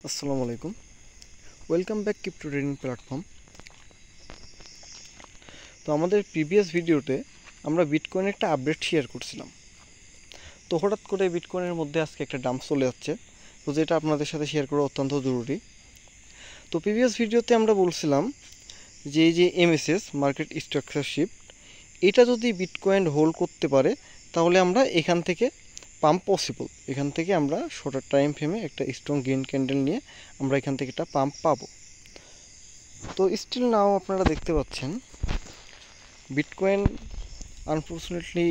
আসসালামু আলাইকুম। Welcome back crypto trading platform. তো আমাদের প্রিভিয়াস ভিডিওতে আমরা বিটকয়েনের একটা আপডেট শেয়ার করছিলাম। তো হঠাৎ করে বিটকয়েনের মধ্যে আজকে একটা ডাম্প চলে যাচ্ছে, তো যেটা আপনাদের সাথে শেয়ার করা অত্যন্ত জরুরি। তো প্রিভিয়াস ভিডিওতে আমরা বলছিলাম যে এই যে এমএসএস মার্কেট স্ট্রাকচার শিফট, এটা যদি বিটকয়েন হোল্ড করতে পারে তাহলে আমরা এখান থেকে পাম্প পসিবল, এখান থেকে আমরা শর্টার টাইম ফ্রেমে একটা স্ট্রং গ্রিন ক্যান্ডেল নিয়ে আমরা এখান থেকে একটা পাম্প পাবো। তো স্টিল নাও আপনারা দেখতে পাচ্ছেন বিটকয়েন আনফর্চুনেটলি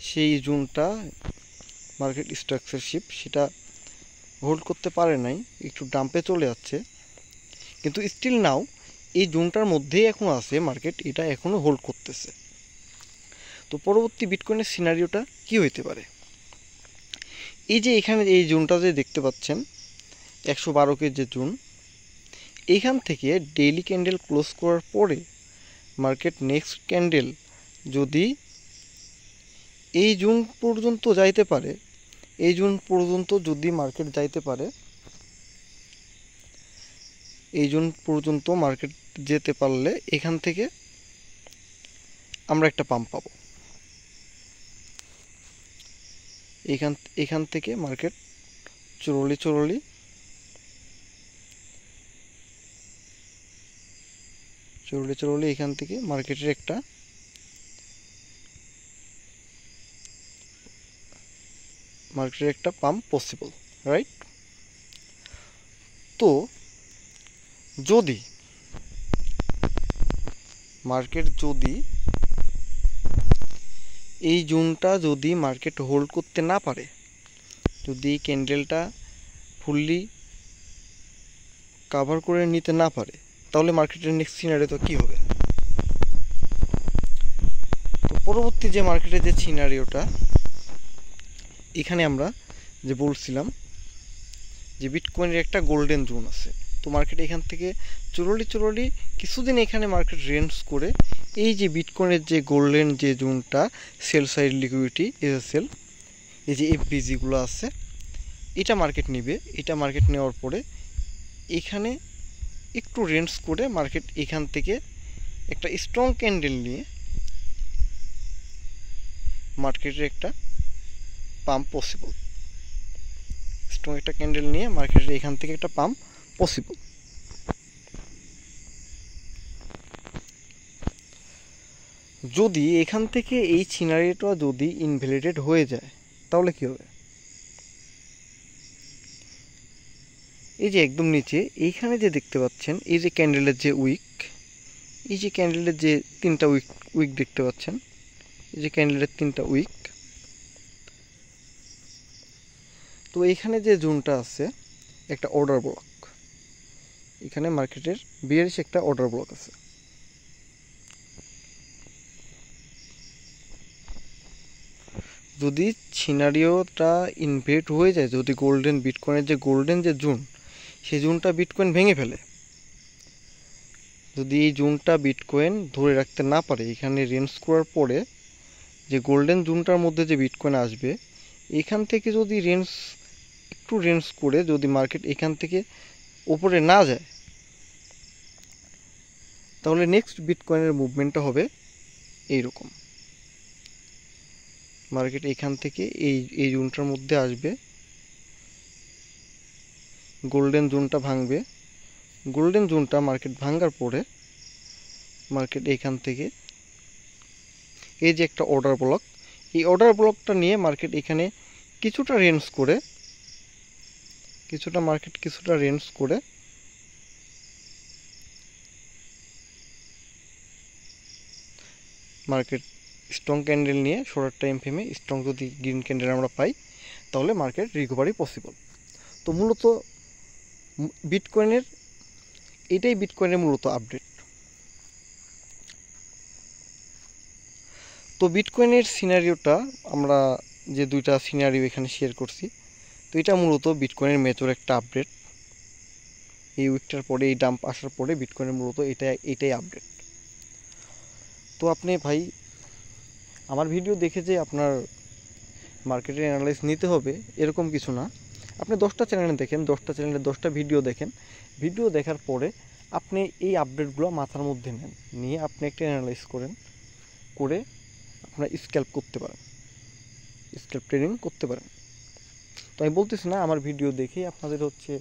সেই জোনটা মার্কেট স্ট্রাকচার শিফট সেটা হোল্ড করতে পারে নাই, একটু ডাম্পে চলে যাচ্ছে। কিন্তু স্টিল নাও এই জোনটার মধ্যেই এখন আছে মার্কেট, এটা এখনও হোল্ড করতেছে। তো পরবর্তী বিটকয়েনের সিনারিওটা কি হইতে পারে? এই যে এখানে এই জোনটা যে দেখতে পাচ্ছেন 112 কে যে জোন, এইখান থেকে ডেইলি ক্যান্ডেল ক্লোজ করার পরে মার্কেট নেক্সট ক্যান্ডেল যদি এই জোন পর্যন্ত যাইতে পারে, এই জোন পর্যন্ত যদি মার্কেট যাইতে পারে, এই জোন পর্যন্ত মার্কেট যেতে পারলে এখান থেকে আমরা একটা পাম্প পাবো। এখান থেকে মার্কেট চরলি এখান থেকে মার্কেটের একটা পাম্প পসিবল, রাইট? তো যদি মার্কেট এই জোনটা যদি মার্কেট হোল্ড করতে না পারে, যদি ক্যান্ডেলটা ফুললি কাভার করে নিতে না পারে, তাহলে মার্কেটের নেক্সট সিনারিও তো কী হবে? তো পরবর্তী যে মার্কেটের যে সিনারিওটা, এখানে আমরা যে বলছিলাম যে বিটকয়েনের একটা গোল্ডেন জোন আছে। তো মার্কেট এখান থেকে চরলি কিছুদিন এখানে মার্কেট রেঞ্জ করে এই যে বিটকয়েনের যে গোল্ডেন যে জোনটা সেল সাইড লিকুইডিটি এসএসএল, এই যে এফবিজিগুলো আছে, এটা মার্কেট নিবে। এটা মার্কেট নেওয়ার পরে এখানে একটু রেঞ্জ করে মার্কেট এখান থেকে একটা স্ট্রং ক্যান্ডেল নিয়ে মার্কেটের একটা পাম্প পসিবল, স্ট্রং একটা ক্যান্ডেল নিয়ে মার্কেটের এখান থেকে একটা পাম্প পসিবল। যদি এখান থেকে এই সিনারিওটা যদি ইনভ্যালিডেট হয়ে যায় তাহলে কি হবে? এই যে একদম নিচে এইখানে যে দেখতে পাচ্ছেন এই যে ক্যান্ডেলের যে উইক, এই যে ক্যান্ডেলের যে তিনটা উইক দেখতে পাচ্ছেন, এই যে ক্যান্ডেলের তিনটা উইক, তো এখানে যে জোনটা আছে একটা অর্ডার ব্লক, এখানে মার্কেটের বিয়ারিশ একটা অর্ডার ব্লক আছে। যদি সিনারিওটা ইনভেট হয়ে যায়, যদি গোল্ডেন বিটকয়েনের যে গোল্ডেন যে জোন, সেই জোনটা বিটকয়েন ভেঙে ফেলে, যদি এই জোনটা বিটকয়েন ধরে রাখতে না পারে, এখানে রেঞ্জ করার পরে যে গোল্ডেন জোনটার মধ্যে যে বিটকয়েন আসবে, এখান থেকে যদি একটু রেঞ্জ করে যদি মার্কেট এখান থেকে ওপরে না যায়, তাহলে নেক্সট বিটকয়েনের মুভমেন্টটা হবে এইরকম। মার্কেট এখান থেকে এই জোনটার মধ্যে আসবে, গোল্ডেন জোনটা ভাঙবে, গোল্ডেন জোনটা মার্কেট ভাঙার পরে মার্কেট এখান থেকে এই যে একটা অর্ডার ব্লক, এই অর্ডার ব্লকটা নিয়ে মার্কেট এখানে কিছুটা রেঞ্জ করে মার্কেট স্ট্রং ক্যান্ডেল নিয়ে শর্ট টাইম ফ্রেমে স্ট্রং যদি গ্রিন ক্যান্ডেল আমরা পাই তাহলে মার্কেট রিকভারি পসিবল। তো মূলত এটাই বিটকয়েনের মূলত আপডেট। তো বিটকয়েনের সিনারিওটা আমরা যে দুইটা সিনারিও এখানে শেয়ার করছি, তো এটা মূলত বিটকয়েনের মেজর একটা আপডেট। এই উইকটার পরে এই ডাম্প আসার পরে বিটকয়েনের মূলত এটাই আপডেট। তো আপনি ভাই আমার ভিডিও দেখে যে আপনার মার্কেটের অ্যানালাইজ নিতে হবে এরকম কিছু না, আপনি 10টা চ্যানেলে দেখেন, 10টা চ্যানেলে 10টা ভিডিও দেখেন, ভিডিও দেখার পরে আপনি এই আপডেটগুলো মাথার মধ্যে নেন, নিয়ে আপনি একটা অ্যানালাইজ করেন, করে আপনারা স্ক্যাল্প করতে পারেন, স্ক্যাল্প ট্রেডিং করতে পারেন। তো আমি বলতেছি না আমার ভিডিও দেখেই আপনাদের হচ্ছে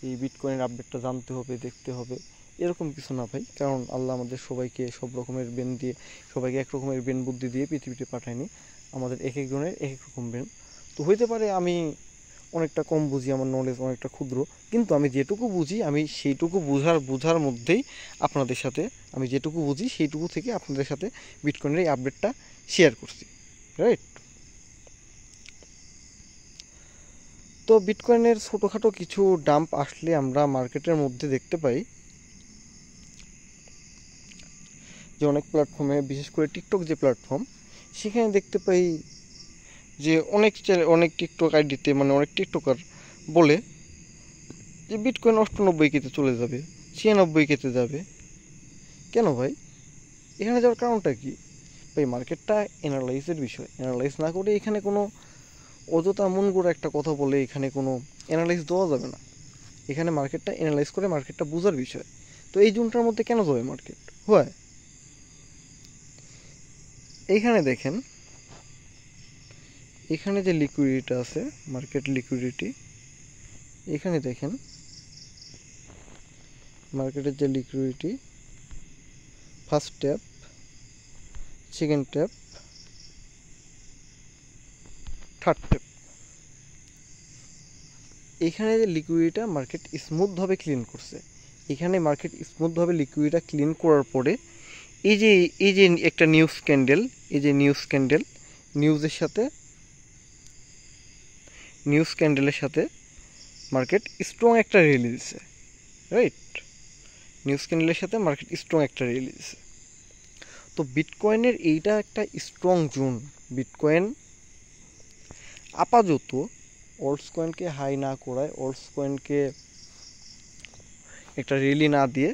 এই বিটকয়েনের আপডেটটা জানতে হবে, দেখতে হবে, এরকম কিছু না ভাই। কারণ আল্লাহ আমাদের সবাইকে সব রকমের ব্রেন দিয়ে, সবাইকে এক রকমের ব্রেন বুদ্ধি দিয়ে পৃথিবীতে পাঠায়নি, আমাদের এক একজনের এক এক রকম ব্রেন। তো হইতে পারে আমি অনেকটা কম বুঝি, আমার নলেজ অনেকটা ক্ষুদ্র, কিন্তু আমি যেটুকু বুঝি আমি সেইটুকু বোঝার মধ্যেই আপনাদের সাথে, আমি যেটুকু বুঝি সেইটুকু থেকে আপনাদের সাথে বিটকয়েনের এই আপডেটটা শেয়ার করছি, রাইট? তো বিটকয়েনের ছোটোখাটো কিছু ডাম্প আসলে আমরা মার্কেটের মধ্যে দেখতে পাই যে অনেক প্ল্যাটফর্মে, বিশেষ করে টিকটক যে প্ল্যাটফর্ম, সেখানে দেখতে পাই যে অনেক টিকটক আইডিতে, মানে অনেক টিকটকার বলে যে বিটকয়েন 98 কেতে চলে যাবে, 96 কেতে যাবে। কেন ভাই? এখানে যাওয়ার কারণটা কি ভাই? মার্কেটটা অ্যানালাইজের বিষয়, অ্যানালাইজ না করে এখানে কোনো অযথা মন গড়া একটা কথা বলে এখানে কোনো অ্যানালাইজ দেওয়া যাবে না। এখানে মার্কেটটা অ্যানালাইজ করে মার্কেটটা বোঝার বিষয়। তো এই জোনটার মধ্যে কেন যাবে মার্কেট? হয় এইখানে দেখেন, এখানে যে লিকুইডিটি আছে, মার্কেট লিকুইডিটি, এখানে দেখেন মার্কেটের যে liquidity, first tap, second tap, third tap, এখানে যে লিকুইডিটা মার্কেট স্মুথভাবে ক্লিন করছে। এখানে মার্কেট স্মুথভাবে লিকুইডিটা ক্লিন করার পরে এই যে একটা নিউজ ক্যান্ডেল, এই যে নিউজ ক্যান্ডেল, নিউজ ক্যান্ডেলের সাথে মার্কেট স্ট্রং একটা র্যালি দিছে, রাইট? নিউজ ক্যান্ডেলের সাথে মার্কেট স্ট্রং একটা র্যালি দিছে। তো বিটকয়েনের এইটা একটা স্ট্রং জোন। বিটকয়েন আপাতত অল্টস কয়েনকে হাই না করায়, অল্টস কয়েনকে একটা র্যালি না দিয়ে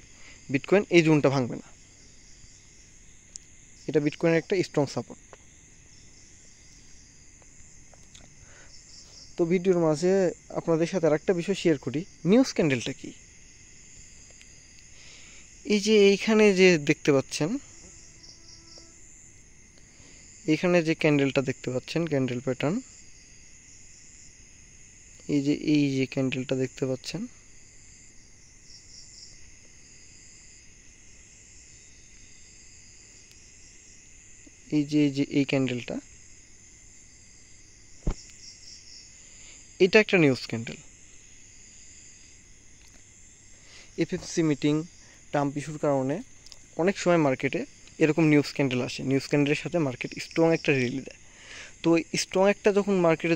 বিটকয়েন এই জোনটা ভাঙবে না। এটা বিটকয়েনের একটা স্ট্রং সাপোর্ট। তো ভিডিওর মাঝে আপনাদের সাথে আরেকটা বিষয় শেয়ার করি। নিউজ ক্যান্ডেলটা কি? এই যে এইখানে যে দেখতে পাচ্ছেন, এইখানে যে ক্যান্ডেলটা দেখতে পাচ্ছেন, ক্যান্ডেল প্যাটার্ন, এই যে ক্যান্ডেলটা দেখতে পাচ্ছেন, এই যে এই ক্যান্ডেলটা, এটা একটা news candle. FFC meeting, Trump ইস্যুর কারণে অনেক সময় মার্কেটে এরকম নিউজ ক্যান্ডেল আসে। নিউজ ক্যান্ডেলের সাথে মার্কেট স্ট্রং একটা র্যালি দেয়। তো স্ট্রং একটা যখন মার্কেটে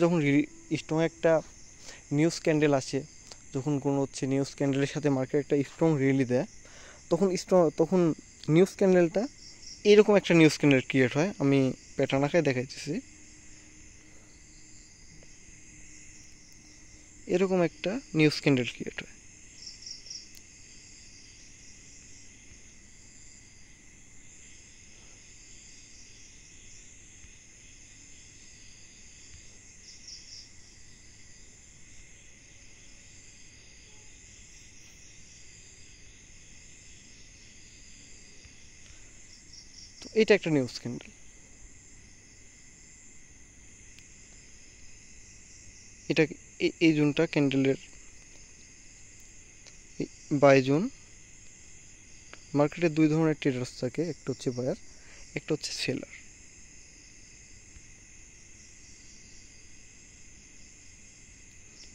স্ট্রং একটা নিউজ ক্যান্ডেল আসে, যখন কোনো হচ্ছে নিউজ ক্যান্ডেলের সাথে মার্কেট একটা স্ট্রং র্যালি দেয়, তখন নিউজ ক্যান্ডেলটা এরকম একটা নিউজ ক্যান্ডেল ক্রিয়েট হয়। আমি প্যাটার্ন আঁকায় দেখাইতেছি। এরকম একটা নিউজ ক্যান্ডেল ক্রিয়েট হয়। তো এটা একটা নিউজ ক্যান্ডেল। এটা এই জোনটা ক্যান্ডেলের বাই জোন। মার্কেটে দুই ধরনের ট্রেডার্স থাকে, একটা হচ্ছে বায়ার, একটা হচ্ছে সেলার।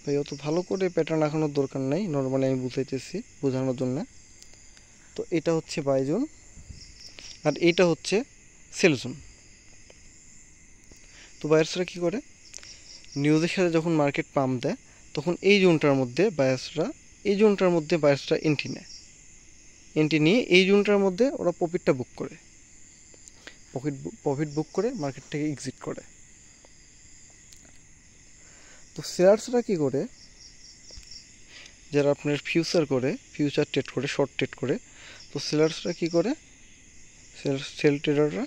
ভাই অত ভালো করে প্যাটার্ন আঁকানোর দরকার নাই, নর্মালি আমি বুঝাইতেছি বোঝানোর জন্য। তো এটা হচ্ছে বাই জোন আর এইটা হচ্ছে সেল জোন। তো বায়ার্সরা কী করে, নিউজের সাথে যখন মার্কেট পাম্প দেয় তখন এই জোনটার মধ্যে বায়ার্সরা এন্ট্রি নেয়। এন্ট্রি নিয়ে এই জোনটার মধ্যে ওরা প্রফিটটা বুক করে, প্রফিট বুক করে মার্কেট থেকে এক্সিট করে। তো সেলার্সরা কী করে, যারা আপনার ফিউচার ট্রেড করে, শর্ট ট্রেড করে, তো সেলার্সরা কী করে, সেল ট্রেডাররা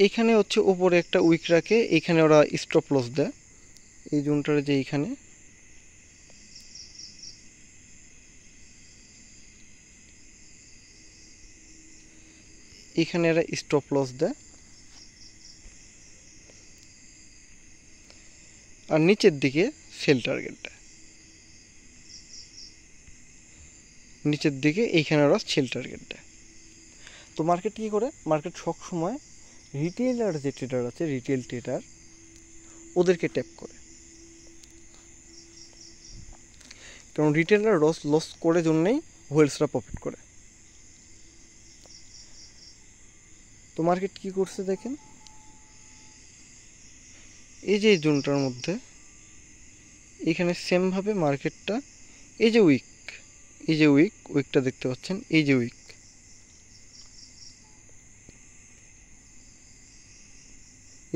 এইখানে হচ্ছে উপরে একটা উইক রাখে, এইখানে ওরা স্টপ লস দেয়। এই জোনটার যে এইখানে এইখানে এরা স্টপ লস দেয়, আর নিচের দিকে সেল টার্গেট দেয়। নিচের দিকে এইখানে ওরা সেল টার্গেট দেয়। তো মার্কেট কী করে? মার্কেট সবসময় রিটেলার যে ট্রেডার আছে, রিটেল ট্রেডার, ওদেরকে ট্যাপ করে। কারণ রিটেলার লস করে জন্যেই হোলসেলার প্রফিট করে। তো মার্কেট কী করছে দেখেন, এই যে জোনটার মধ্যে এখানে সেমভাবে মার্কেটটা এই যে উইকটা দেখতে পাচ্ছেন, এই যে উইক,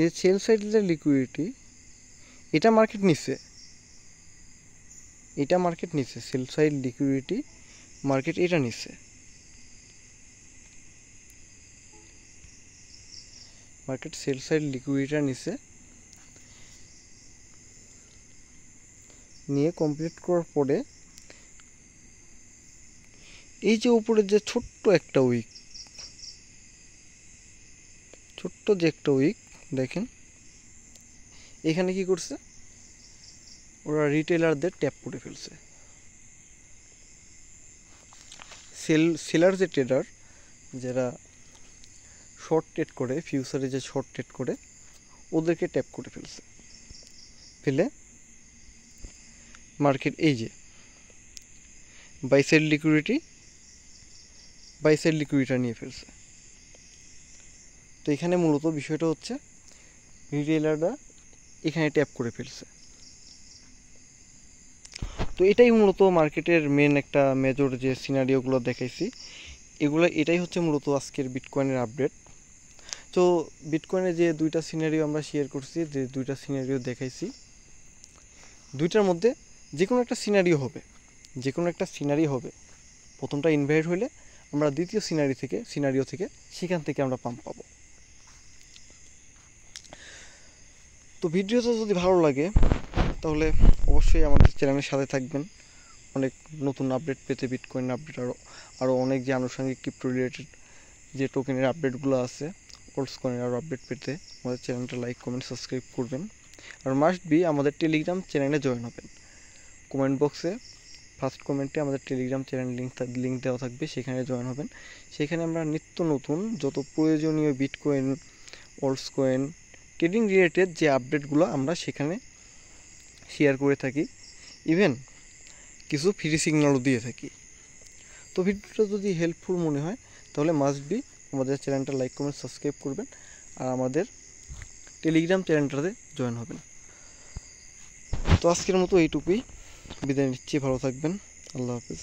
এই সেল সাইডের লিকুইডিটি, এটা মার্কেট নিচ্ছে, সেল সাইড লিকুইডিটি মার্কেট এটা নিচ্ছে। মার্কেট সেল সাইড লিকুইডিটি নিচ্ছে, নিয়ে কমপ্লিট করার পরে এই যে উপরে যে ছোট্ট যে একটা উইক দেখেন, এখানে কি করছে, ওরা রিটেলারদের ট্যাপ করে ফেলছে। সেলার যে ট্রেডার, যারা শর্ট ট্রেড করে, ফিউচারে যে শর্ট ট্রেড করে, ওদেরকে ট্যাপ করে ফেলে মার্কেট এই যে বাই সাইড লিকুইডিটি নিয়ে ফেলছে। তো এখানে মূলত বিষয়টা হচ্ছে রিটেলাররা এখানে ট্যাপ করে ফেলছে। তো এটাই মূলত মার্কেটের মেন একটা মেজর যে সিনারিওগুলো দেখাইছি, এটাই হচ্ছে মূলত আজকের বিটকয়েনের আপডেট। তো বিটকয়েনে যে দুইটা সিনারিও আমরা শেয়ার করছি, যে দুইটা সিনারিও দেখাইছি, দুইটার মধ্যে যে কোনো একটা সিনারিও হবে। প্রথমটা ইনভাইট হলে আমরা দ্বিতীয় সিনারিও থেকে সেখান থেকে আমরা পাম্প পাবো। তো ভিডিওটা যদি ভালো লাগে তাহলে অবশ্যই আমাদের চ্যানেলের সাথে থাকবেন। অনেক নতুন আপডেট পেতে, বিটকয়েন আপডেট, আরও অনেক যে আনুষঙ্গিক ক্রিপ্টো রিলেটেড যে টোকেনের আপডেটগুলো আছে, ওল্ডস কয়েনের আরও আপডেট পেতে আমাদের চ্যানেলটা লাইক, কমেন্ট, সাবস্ক্রাইব করবেন। আর মাস্ট বি আমাদের টেলিগ্রাম চ্যানেলে জয়েন হবেন। কমেন্ট বক্সে ফার্স্ট কমেন্টে আমাদের টেলিগ্রাম চ্যানেল লিঙ্ক দেওয়া থাকবে, সেখানে জয়েন হবেন। সেখানে আমরা নিত্য নতুন যত প্রয়োজনীয় বিটকয়েন, ওল্ডস কয়েন, ট্রেডিং রিলেটেড যে আপডেটগুলো আমরা সেখানে শেয়ার করে থাকি, ইভেন কিছু ফ্রি সিগন্যালও দিয়ে থাকি। তো ভিডিওটা যদি হেল্পফুল মনে হয় তাহলে মাস্ট বি আমাদের চ্যানেলটা লাইক, কমেন্ট, সাবস্ক্রাইব করবেন, আর আমাদের টেলিগ্রাম চ্যানেলটাতে জয়েন হবেন। তো আজকের মতো এইটুকুই, বিদায় নিচ্ছি। ভালো থাকবেন। আল্লাহ হাফেজ।